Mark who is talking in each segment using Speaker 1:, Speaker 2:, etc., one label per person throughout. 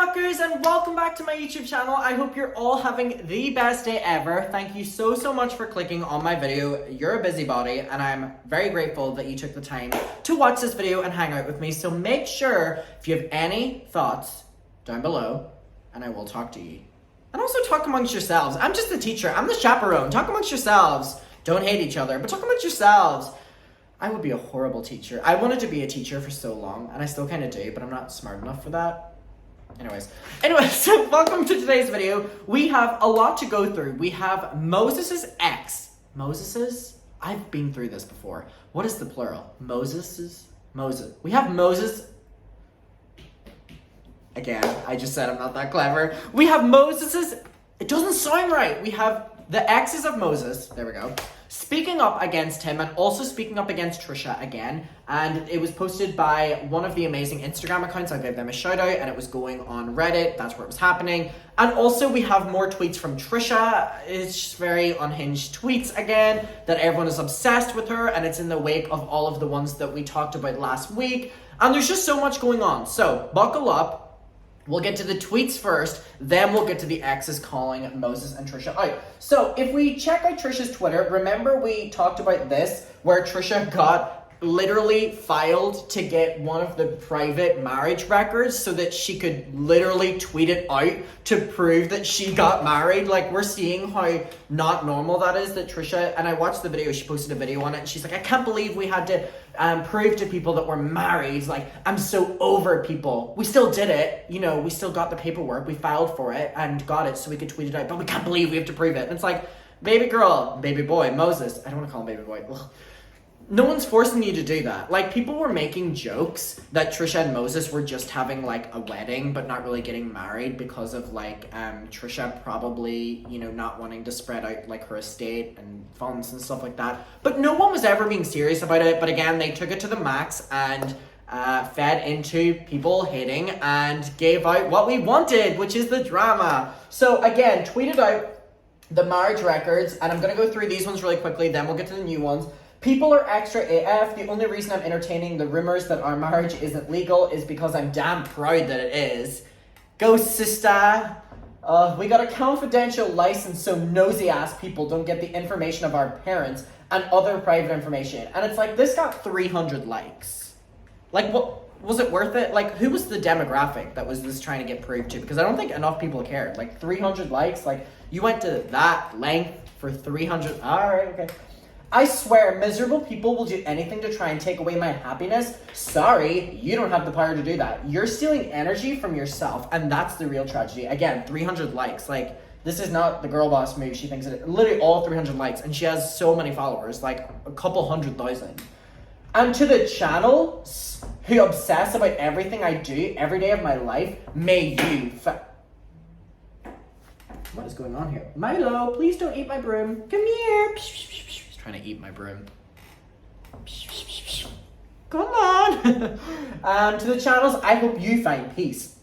Speaker 1: rockers, and welcome back to my YouTube channel. I hope you're all having the best day ever. Thank you so much for clicking on my video. You're a busybody, and I'm very grateful that you took the time to watch this video and hang out with me. So make sure, if you have any thoughts, down below, and I will talk to you. And also talk amongst yourselves. I'm just the teacher. I'm the chaperone. Talk amongst yourselves. Don't hate each other, but talk amongst yourselves. I would be a horrible teacher. I wanted to be a teacher for so long, and I still kind of do, but I'm not smart enough for that. Anyways, so welcome to today's video. We have a lot to go through. We have Moses's ex. Moses's? I've been through this before. What is the plural? Moses. We have Moses. Again, I just said I'm not that clever. We have Moses's. It doesn't sound right. We have the exes of Moses. There we go. Speaking up against him and also speaking up against Trisha again. And it was posted by one of the amazing Instagram accounts. I gave them a shout out and it was going on Reddit. That's where it was happening. And also we have more tweets from Trisha. It's just very unhinged tweets again, that everyone is obsessed with her, and it's in the wake of all of the ones that we talked about last week. And there's just so much going on. So buckle up. We'll get to the tweets first, then we'll get to the exes calling Moses and Trisha out. So if we check out Trisha's Twitter, remember we talked about this, where Trisha got literally filed to get one of the private marriage records so that she could literally tweet it out to prove that she got married. Like, we're seeing how not normal that is, that Trisha, and I watched the video, she posted a video on it, and she's like, I can't believe we had to prove to people that we're married. Like, I'm so over people. We still did it. You know, we still got the paperwork. We filed for it and got it so we could tweet it out, but we can't believe we have to prove it. And it's like, baby girl, baby boy, Moses. I don't want to call him baby boy. Ugh. No one's forcing you to do that. Like, people were making jokes that Trisha and Moses were just having, like, a wedding, but not really getting married because of, like, Trisha probably, you know, not wanting to spread out, like, her estate and funds and stuff like that. But no one was ever being serious about it. But again, they took it to the max and fed into people hating and gave out what we wanted, which is the drama. So, again, tweeted out the marriage records, and I'm going to go through these ones really quickly, then we'll get to the new ones. People are extra AF. The only reason I'm entertaining the rumors that our marriage isn't legal is because I'm damn proud that it is. Go, sister. We got a confidential license so nosy ass people don't get the information of our parents and other private information. And it's like, this got 300 likes. Like, what was it worth it? Like, who was the demographic that was this trying to get proved to? Because I don't think enough people cared. Like, 300 likes. Like, you went to that length for 300. All right, okay. I swear, miserable people will do anything to try and take away my happiness. Sorry, you don't have the power to do that. You're stealing energy from yourself, and that's the real tragedy. Again, 300 likes. Like, this is not the girl boss move. She thinks it. Literally all 300 likes, and she has so many followers, like a couple 100,000. And to the channel who obsess about everything I do every day of my life, may you. What is going on here? Milo, please don't eat my broom. Come here. Trying to eat my broom. Come on. And to the channels, I hope you find peace.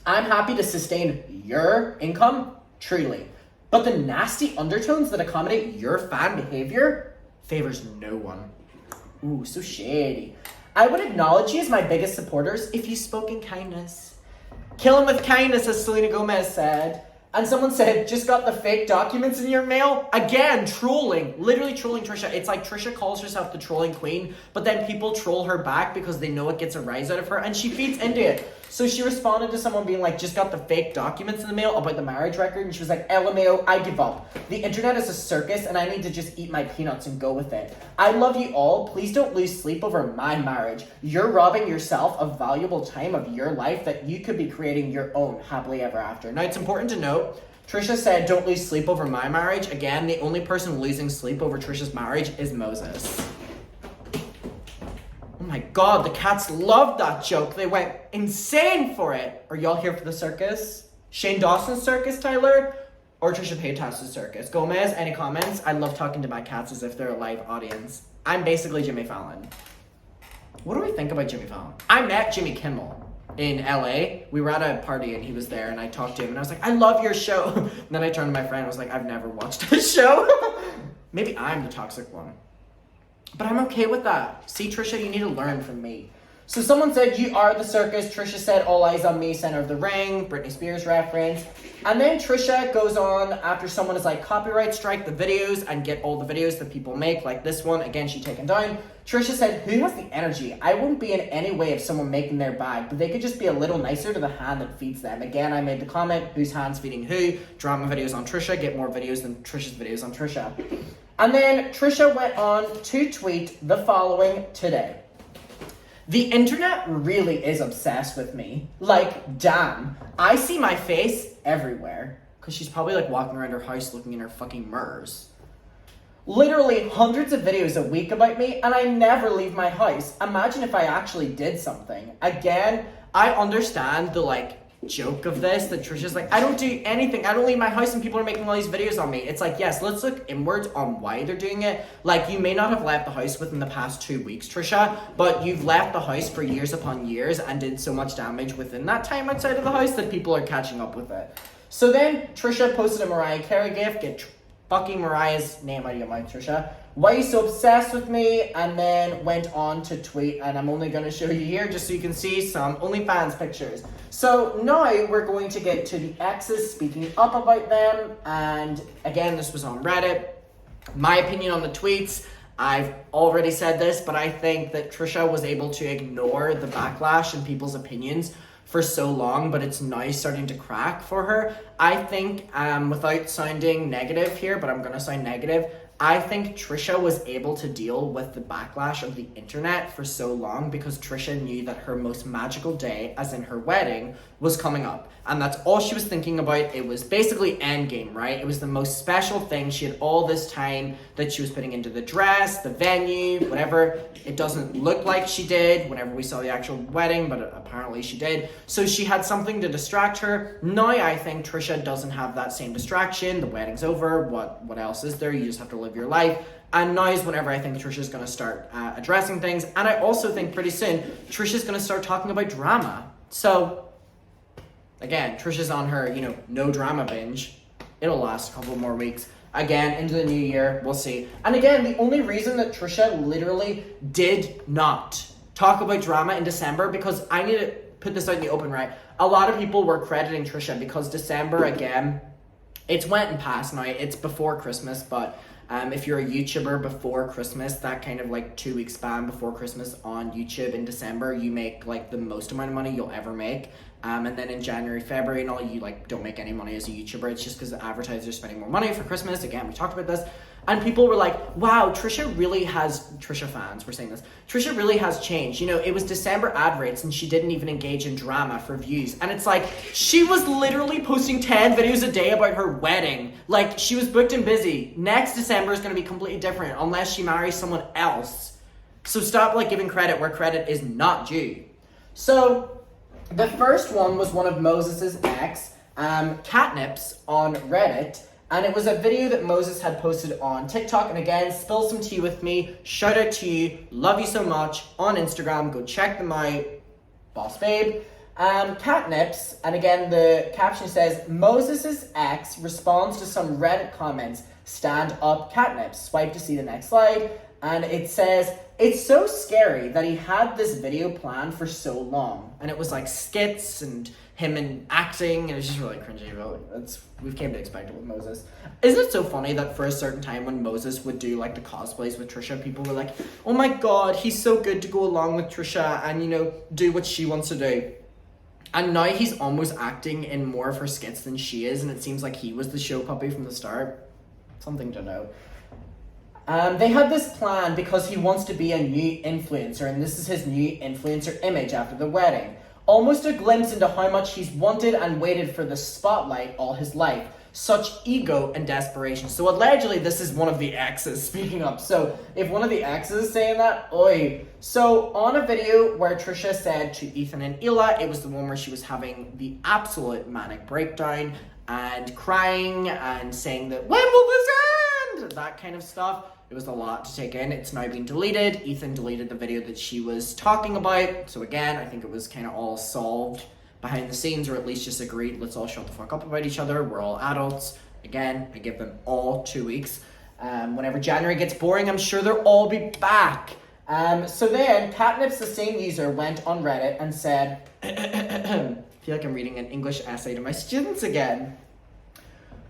Speaker 1: I'm happy to sustain your income, truly. But the nasty undertones that accommodate your fan behavior favors no one. Ooh, so shady. I would acknowledge you as my biggest supporters if you spoke in kindness. Kill him with kindness, as Selena Gomez said. And someone said, just got the fake documents in your mail? Again, trolling. Literally trolling Trisha. It's like Trisha calls herself the trolling queen, but then people troll her back because they know it gets a rise out of her, and she feeds into it. So she responded to someone being like, just got the fake documents in the mail about the marriage record, and she was like, LMAO, I give up. The internet is a circus, and I need to just eat my peanuts and go with it. I love you all. Please don't lose sleep over my marriage. You're robbing yourself of valuable time of your life that you could be creating your own happily ever after. Now, it's important to note, Trisha said, don't lose sleep over my marriage. Again, the only person losing sleep over Trisha's marriage is Moses. Oh my God, the cats loved that joke. They went insane for it. Are y'all here for the circus? Shane Dawson's circus, Tyler? Or Trisha Paytas' circus? Gomez, any comments? I love talking to my cats as if they're a live audience. I'm basically Jimmy Fallon. What do we think about Jimmy Fallon? I met Jimmy Kimmel in LA. We were at a party and he was there and I talked to him and I was like, I love your show. And then I turned to my friend and I was like, I've never watched his show. Maybe I'm the toxic one. But I'm okay with that. See, Trisha, you need to learn from me. So someone said, "You are the circus." Trisha said, "All eyes on me, center of the ring." Britney Spears reference. And then Trisha goes on after someone is like, "Copyright strike the videos and get all the videos that people make," like this one. Again, she taken down. Trisha said, "Who has the energy? I wouldn't be in any way of someone making their bag, but they could just be a little nicer to the hand that feeds them." Again, I made the comment, whose hand's feeding who? Drama videos on Trisha get more videos than Trisha's videos on Trisha. And then Trisha went on to tweet the following today. "The internet really is obsessed with me. Like, damn, I see my face everywhere." Because she's probably like walking around her house looking in her fucking mirrors. "Literally hundreds of videos a week about me, and I never leave my house. Imagine if I actually did something." Again, I understand the like joke of this, that Trisha's like, "I don't do anything. I don't leave my house and people are making all these videos on me." It's like, yes, let's look inwards on why they're doing it. Like, you may not have left the house within the past 2 weeks, Trisha, but you've left the house for years upon years and did so much damage within that time outside of the house that people are catching up with it. So then Trisha posted a Mariah Carey gift. Get fucking Mariah's name out of your mouth, Trisha. "Why are you so obsessed with me?" And then went on to tweet, and I'm only going to show you here just so you can see some OnlyFans pictures. So now we're going to get to the exes speaking up about them. And again, this was on Reddit. My opinion on the tweets, I've already said this, but I think that Trisha was able to ignore the backlash and people's opinions for so long, but it's now starting to crack for her. I think, without sounding negative here, but I'm going to sound negative, I think Trisha was able to deal with the backlash of the internet for so long because Trisha knew that her most magical day, as in her wedding, was coming up. And that's all she was thinking about. It was basically endgame, right? It was the most special thing. She had all this time that she was putting into the dress, the venue, whatever. It doesn't look like she did whenever we saw the actual wedding, but apparently she did. So she had something to distract her. Now I think Trisha doesn't have that same distraction. The wedding's over. What else is there? You just have to live your life. And now is whenever I think Trisha's going to start addressing things. And I also think pretty soon Trisha's going to start talking about drama. So again, Trisha's on her, no drama binge. It'll last a couple more weeks. Again, into the new year, we'll see. And again, the only reason that Trisha literally did not talk about drama in December, because I need to put this out in the open, right? A lot of people were crediting Trisha because December, again, it's went and passed now. It's before Christmas, but if you're a YouTuber before Christmas, that kind of like 2 week span before Christmas on YouTube in December, you make like the most amount of money you'll ever make. And then in January, February and all, you like don't make any money as a YouTuber. It's just because the advertisers are spending more money for Christmas. Again, we talked about this. And people were like, wow, Trisha fans were saying this. Trisha really has changed. It was December ad rates and she didn't even engage in drama for views. And it's like, she was literally posting 10 videos a day about her wedding. Like, she was booked and busy. Next December is going to be completely different unless she marries someone else. So stop like giving credit where credit is not due. So the first one was one of Moses's ex, Catnips, on Reddit. And it was a video that Moses had posted on TikTok. And again, spill some tea with me. Shout out to you. Love you so much. On Instagram, go check them out. Boss babe. Catnips. And again, the caption says, Moses's ex responds to some Reddit comments. Stand up, Catnips. Swipe to see the next slide. And it says, it's so scary that he had this video planned for so long. And it was like skits and him and acting, and it was just really cringy. We've came to expect it with Moses. Isn't it so funny that for a certain time when Moses would do like the cosplays with Trisha, people were like, oh my god, he's so good to go along with Trisha and, do what she wants to do. And now he's almost acting in more of her skits than she is, and it seems like he was the show puppy from the start. Something to know. They had this plan because he wants to be a new influencer, and this is his new influencer image after the wedding. Almost a glimpse into how much he's wanted and waited for the spotlight all his life. Such ego and desperation. So allegedly this is one of the exes speaking up. So if one of the exes is saying that, oi. So on a video where Trisha said to Ethan and Ela, it was the one where she was having the absolute manic breakdown and crying and saying that, when will this end? That kind of stuff. It was a lot to take in. It's now been deleted. Ethan deleted the video that she was talking about. So again, I think it was kind of all solved behind the scenes, or at least just agreed, let's all shut the fuck up about each other. We're all adults. Again, I give them all 2 weeks. Whenever January gets boring, I'm sure they'll all be back. So then, Catnip's the same user went on Reddit and said, I feel like I'm reading an English essay to my students again.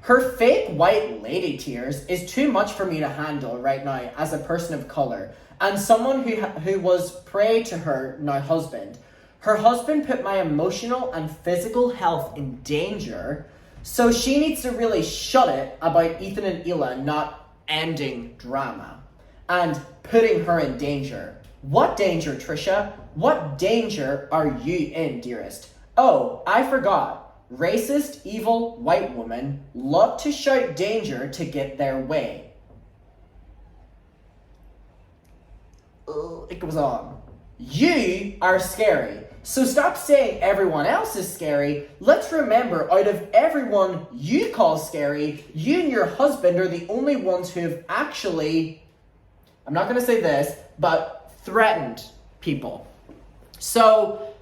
Speaker 1: Her fake white lady tears is too much for me to handle right now as a person of color and someone who was prey to her now husband. Her husband put my emotional and physical health in danger, so she needs to really shut it about Ethan and Hila not ending drama and putting her in danger. What danger, Trisha? What danger are you in, dearest? Oh, I forgot. Racist, evil, white women love to shout danger to get their way. It goes on. You are scary. So stop saying everyone else is scary. Let's remember, out of everyone you call scary, you and your husband are the only ones who have actually, I'm not going to say this, but threatened people. So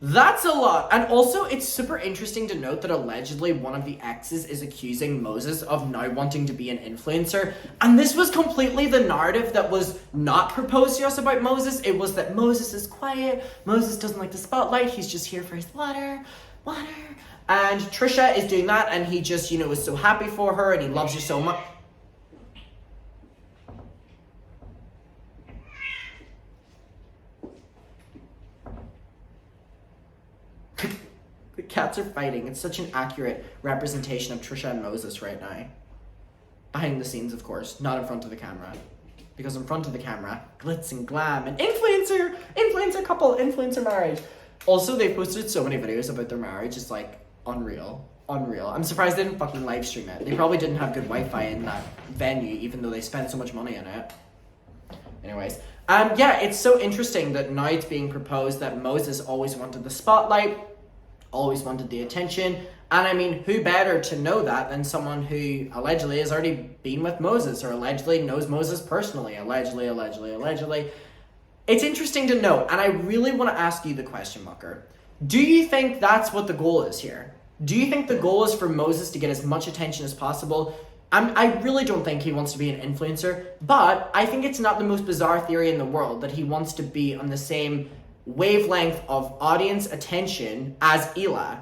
Speaker 1: that's a lot. And also, it's super interesting to note that allegedly one of the exes is accusing Moses of now wanting to be an influencer. And this was completely the narrative that was not proposed to us about Moses. It was that Moses is quiet, Moses doesn't like the spotlight, he's just here for his water. And Trisha is doing that, and he just, is so happy for her, and he loves her so much. The cats are fighting. It's such an accurate representation of Trisha and Moses right now. Behind the scenes, of course, not in front of the camera. Because in front of the camera, glitz and glam, and influencer couple, influencer marriage. Also, they posted so many videos about their marriage. It's like unreal. I'm surprised they didn't fucking live stream it. They probably didn't have good Wi-Fi in that venue, even though they spent so much money on it. Anyways, yeah, it's so interesting that now it's being proposed that Moses always wanted the spotlight, always wanted the attention. And I mean, who better to know that than someone who allegedly has already been with Moses, or allegedly knows Moses personally. Allegedly. It's interesting to know, and I really want to ask you the question, Mucker. Do you think that's what the goal is here? Do you think the goal is for Moses to get as much attention as possible? I really don't think he wants to be an influencer, but I think it's not the most bizarre theory in the world that he wants to be on the same wavelength of audience attention as Hila,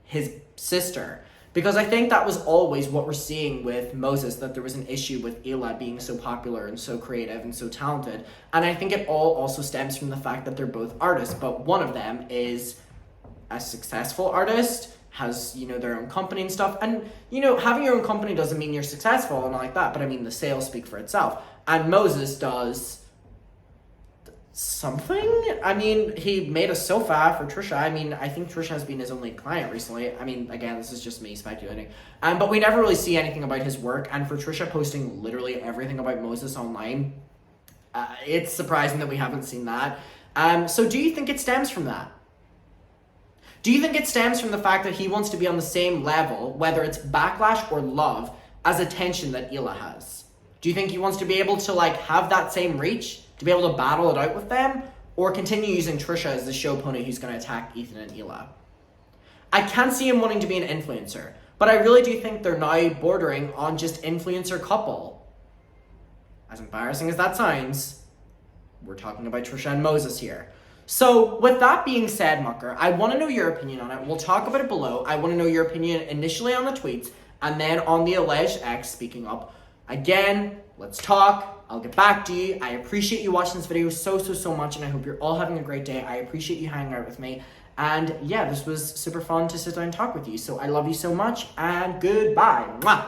Speaker 1: his sister. Because I think that was always what we're seeing with Moses, that there was an issue with Hila being so popular and so creative and so talented. And I think it all also stems from the fact that they're both artists, but one of them is a successful artist, has, their own company and stuff. And, having your own company doesn't mean you're successful and all like that, but I mean, the sales speak for itself. And Moses does something. I mean, he made a sofa for Trisha. I mean, I think Trisha has been his only client recently. I mean, again, this is just me speculating. But we never really see anything about his work. And for Trisha posting literally everything about Moses online, it's surprising that we haven't seen that. So do you think it stems from that? Do you think it stems from the fact that he wants to be on the same level, whether it's backlash or love, as attention that Hila has? Do you think he wants to be able to have that same reach, to be able to battle it out with them, or continue using Trisha as the show pony who's going to attack Ethan and Hila? I can't see him wanting to be an influencer, but I really do think they're now bordering on just influencer couple. As embarrassing as that sounds, we're talking about Trisha and Moses here. So with that being said, Mucker, I want to know your opinion on it. We'll talk about it below. I want to know your opinion initially on the tweets, and then on the alleged ex speaking up. Again, let's talk. I'll get back to you. I appreciate you watching this video so much, and I hope you're all having a great day. I appreciate you hanging out with me. And yeah, this was super fun to sit down and talk with you. So I love you so much, and goodbye. Mwah!